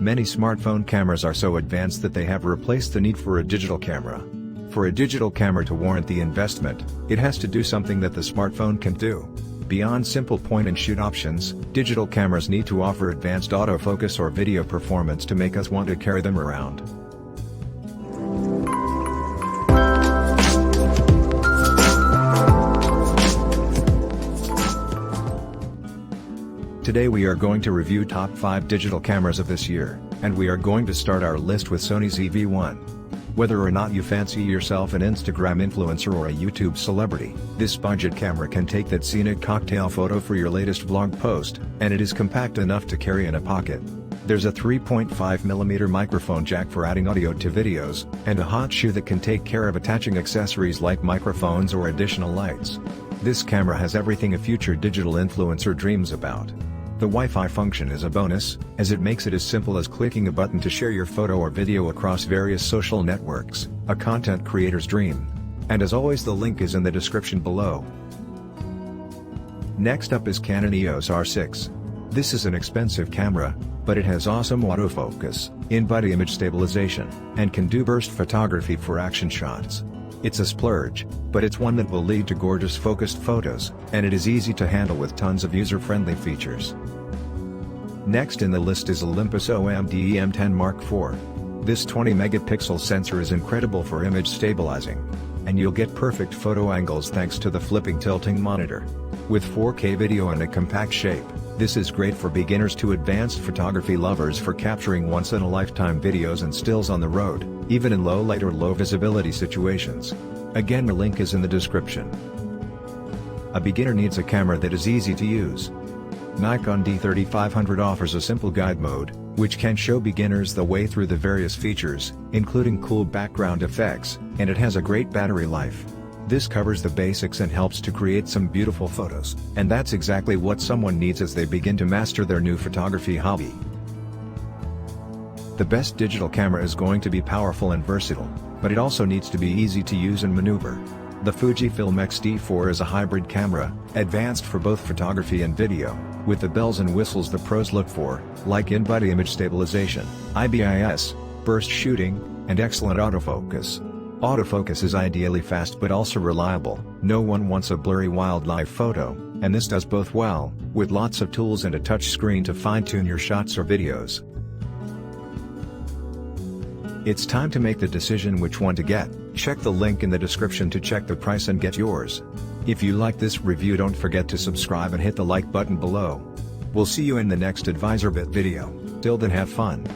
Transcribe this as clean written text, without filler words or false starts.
Many smartphone cameras are so advanced that they have replaced the need for a digital camera. For a digital camera to warrant the investment, it has to do something that the smartphone can do. Beyond simple point-and-shoot options, digital cameras need to offer advanced autofocus or video performance to make us want to carry them around. Today we are going to review top 5 digital cameras of this year, and we are going to start our list with Sony's EV1. Whether or not you fancy yourself an Instagram influencer or a YouTube celebrity, this budget camera can take that scenic cocktail photo for your latest vlog post, and it is compact enough to carry in a pocket. There's a 3.5mm microphone jack for adding audio to videos, and a hot shoe that can take care of attaching accessories like microphones or additional lights. This camera has everything a future digital influencer dreams about. The Wi-Fi function is a bonus, as it makes it as simple as clicking a button to share your photo or video across various social networks, a content creator's dream. And as always, the link is in the description below. Next up is Canon EOS R6. This is an expensive camera, but it has awesome autofocus, in-body image stabilization, and can do burst photography for action shots. It's a splurge, but it's one that will lead to gorgeous focused photos, and it is easy to handle with tons of user-friendly features. Next in the list is Olympus OMD EM10 Mark IV. This 20-megapixel sensor is incredible for image stabilizing, and you'll get perfect photo angles thanks to the flipping tilting monitor. With 4K video and a compact shape, this is great for beginners to advanced photography lovers for capturing once-in-a-lifetime videos and stills on the road, even in low light or low visibility situations. Again, the link is in the description. A beginner needs a camera that is easy to use. Nikon D3500 offers a simple guide mode, which can show beginners the way through the various features, including cool background effects, and it has a great battery life. This covers the basics and helps to create some beautiful photos, and that's exactly what someone needs as they begin to master their new photography hobby. The best digital camera is going to be powerful and versatile, but it also needs to be easy to use and maneuver. The Fujifilm XD4 is a hybrid camera, advanced for both photography and video, with the bells and whistles the pros look for, like in-body image stabilization, IBIS, burst shooting, and excellent autofocus. Autofocus is ideally fast but also reliable. No one wants a blurry wildlife photo, and this does both well, with lots of tools and a touch screen to fine-tune your shots or videos. It's time to make the decision which one to get. Check the link in the description to check the price and get yours. If you like this review, don't forget to subscribe and hit the like button below. We'll see you in the next AdvisorBit video. Till then, have fun.